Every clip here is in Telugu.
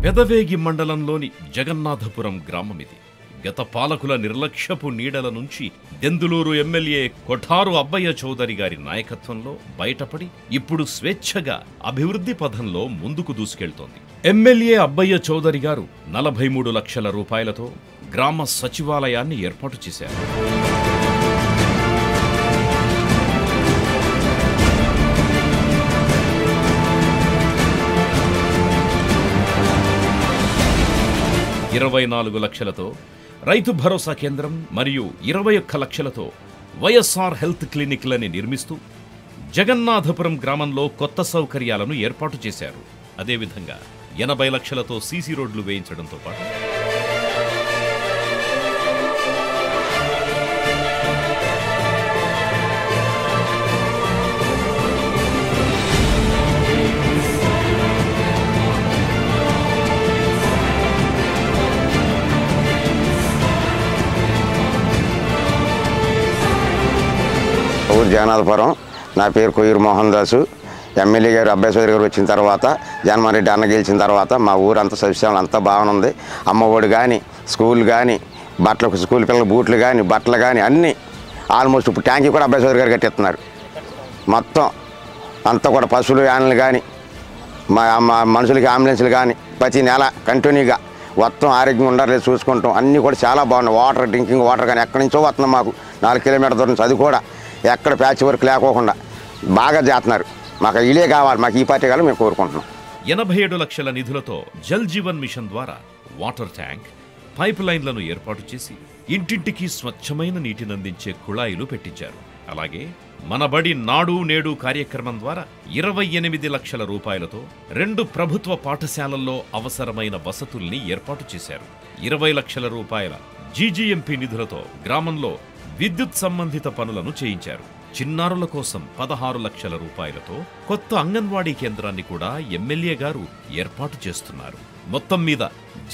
పెదవేగి మండలంలోని జగన్నాథపురం గ్రామమిది. గత పాలకుల నిర్లక్ష్యపు నీడల నుంచి దెందులూరు ఎమ్మెల్యే కొఠారు అబ్బయ్య చౌదరి గారి నాయకత్వంలో బయటపడి ఇప్పుడు స్వేచ్ఛగా అభివృద్ధి పథంలో ముందుకు దూసుకెళ్తోంది. ఎమ్మెల్యే అబ్బయ్య చౌదరి గారు 43 లక్షల రూపాయలతో గ్రామ సచివాలయాన్ని ఏర్పాటు చేశారు. $24 లక్షలతో రైతు భరోసా కేంద్రం మరియు 21 లక్షలతో వైఎస్ఆర్ హెల్త్ క్లినిక్లని నిర్మిస్తూ జగన్నాథపురం గ్రామంలో కొత్త సౌకర్యాలను ఏర్పాటు చేశారు. అదేవిధంగా 80 లక్షలతో సీసీ రోడ్లు వేయించడంతో పాటు జగన్నాథపురం. నా పేరు కొయ్యూరు మోహన్ దాసు. ఎమ్మెల్యే గారు అబ్బయ్య చౌదరి గారు వచ్చిన తర్వాత, జగన్మోహన్ రెడ్డి అన్న గెలిచిన తర్వాత మా ఊరంతా సస్యం అంతా బాగుంది. అమ్మఒడి కానీ, స్కూల్ కానీ, బట్టలు, స్కూల్ పిల్లల బూట్లు కానీ, బట్టలు కానీ అన్నీ ఆల్మోస్ట్ ఇప్పుడు ట్యాంకీ కూడా అబ్బయ్య చౌదరి గారు కట్టిస్తున్నారు. మొత్తం అంతా కూడా పశువులు యాన్లు కానీ, మా మనుషులకి అంబులెన్స్లు కానీ ప్రతి నెల కంటిన్యూగా మొత్తం ఆరోగ్యంగా ఉండాలి చూసుకుంటాం. అన్నీ కూడా చాలా బాగున్నాయి. వాటర్, డ్రింకింగ్ వాటర్ కానీ ఎక్కడి నుంచో వస్తున్నాం. మాకు 4 కిలోమీటర్ల దూరం నుంచి, అది కూడా ఎక్కడ ప్యాచ్ వర్క్ లేకోకుండా బాగా చేస్తున్నారు. మాకు ఇలే కావాలి, మాకు ఈ పార్టీ కావాలి మేము కోరుకుంటున్నాం. 87 లక్షల నిధులతో జల్ జీవన్ మిషన్ ద్వారా వాటర్ ట్యాంక్, పైప్ లైన్లను ఏర్పాటు చేసి ఇంటింటికి స్వచ్ఛమైన నీటినందించే కుళాయిలు పెట్టించారు. అలాగే మన బడి నాడు నేడు కార్యక్రమం ద్వారా 28 లక్షల రూపాయలతో 2 ప్రభుత్వ పాఠశాలల్లో అవసరమైన వసతుల్ని ఏర్పాటు చేశారు. 20 లక్షల రూపాయల జీజీఎంపీ నిధులతో గ్రామంలో విద్యుత్ సంబంధిత పనులను చేయించారు. చిన్నారుల కోసం 16 లక్షల రూపాయలతో కొత్త అంగన్వాడీ కేంద్రాన్ని కూడా ఎమ్మెల్యే గారు ఏర్పాటు చేస్తున్నారు. మొత్తం మీద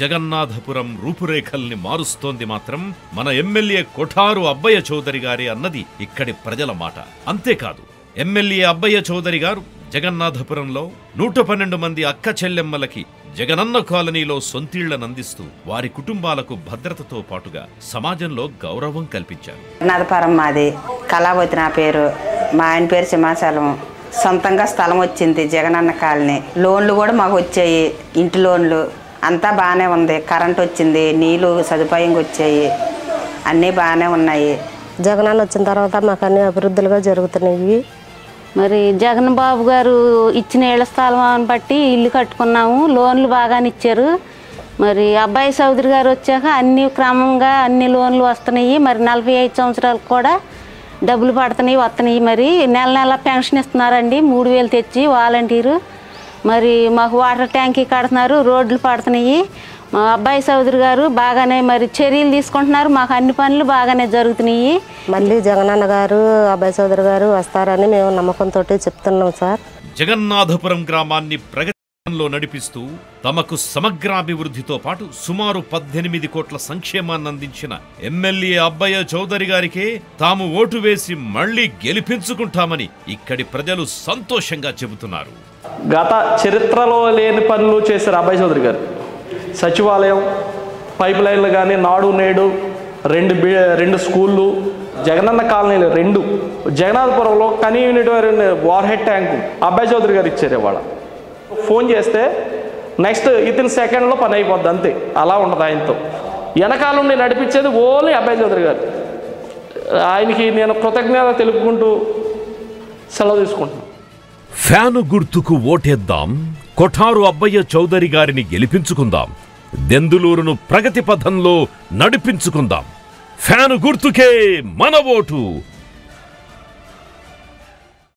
జగన్నాథపురం రూపురేఖల్ని మారుస్తోంది మాత్రం మన ఎమ్మెల్యే కొఠారు అబ్బయ్య చౌదరి గారి అన్నది ఇక్కడి ప్రజల మాట. అంతేకాదు, ఎమ్మెల్యే అబ్బయ్య చౌదరి గారు జగన్నాథపురంలో 112 మంది అక్క చెల్లెమ్మలకి జగనన్న కాలనీలో సొంతీళ్లనందిస్తూ వారి కుటుంబాలకు భద్రతతో పాటుగా సమాజంలో గౌరవం కల్పించారు. జగన్నాథపురం మాది, కళావతి నా పేరు. మా ఆయన పేరు సింహాచలం. సొంతంగా స్థలం వచ్చింది జగనన్న కాలనీ. లోన్లు కూడా మాకు వచ్చాయి, ఇంటి లోన్లు అంతా బాగానే ఉంది. కరెంట్ వచ్చింది, నీళ్ళు సదుపాయం వచ్చాయి, అన్నీ బాగానే ఉన్నాయి. జగనన్న వచ్చిన తర్వాత మాకు అన్ని అభివృద్ధులుగా జరుగుతున్నాయి. మరి జగన్ బాబు గారు ఇచ్చిన ఇళ్ల స్థలం బట్టి ఇల్లు కట్టుకున్నాము. లోన్లు బాగానే ఇచ్చారు. మరి అబ్బయ్య చౌదరి గారు వచ్చాక అన్ని క్రమంగా అన్ని లోన్లు వస్తున్నాయి. మరి 45 సంవత్సరాలకు కూడా డబ్బులు పడుతున్నాయి, వస్తున్నాయి. మరి నెల నెల పెన్షన్ ఇస్తున్నారండి, 3000 తెచ్చి వాలంటీరు. మరి మాకు వాటర్ ట్యాంకీ కడుతున్నారు, రోడ్లు పడుతున్నాయి. మా అబ్బయ్య చౌదరి గారు బాగానే మరి చర్యలు తీసుకుంటున్నారు. మాకు అన్ని పనులు బాగానే జరుగుతున్నాయి. మళ్ళీ జగనన్న గారు, అబ్బయ్య చౌదరి గారు వస్తారని మేము నమ్మకంతో చెప్తున్నాం సార్. జగన్నాథపురం గ్రామాన్ని ప్రగతిలో నడిపిస్తూ తమకు సమగ్రాభివృద్ధితో పాటు సుమారు 18 కోట్ల సంక్షేమాన్ని అందించిన ఎమ్మెల్యే అబ్బయ్య చౌదరి గారికే తాము ఓటు వేసి మళ్లీ గెలిపించుకుంటామని ఇక్కడి ప్రజలు సంతోషంగా చెబుతున్నారు. గత చరిత్రలో లేని పనులు చేశారు అబ్బయ్య చౌదరి గారు. సచివాలయం, పైప్ లైన్లు కానీ, నాడు నేడు, 2 స్కూళ్ళు, జగనన్న కాలనీలు 2, జగన్నాథపురంలో convenient overhead tank Abbayya Chowdary garu ఇచ్చారు. ఇవాళ ఫోన్ చేస్తే నెక్స్ట్ వితిన్ సెకండ్లో పని అయిపోద్ది, అంతే. అలా ఉంటుంది ఆయనతో. వెనకాల నుండి నడిపించేది ఓన్లీ అబ్బయ్య చౌదరి గారు. ఆయనకి నేను కృతజ్ఞత తెలుపుకుంటూ సెలవు తీసుకుంటున్నాను. ఫ్యాను గుర్తుకు ఓటేద్దాం, కొఠారు అబ్బయ్య చౌదరి గారిని గెలిపించుకుందాం, దెందులూరును ప్రగతి పథంలో నడిపించుకుందాం. ఫ్యాను గుర్తుకే మన ఓటు.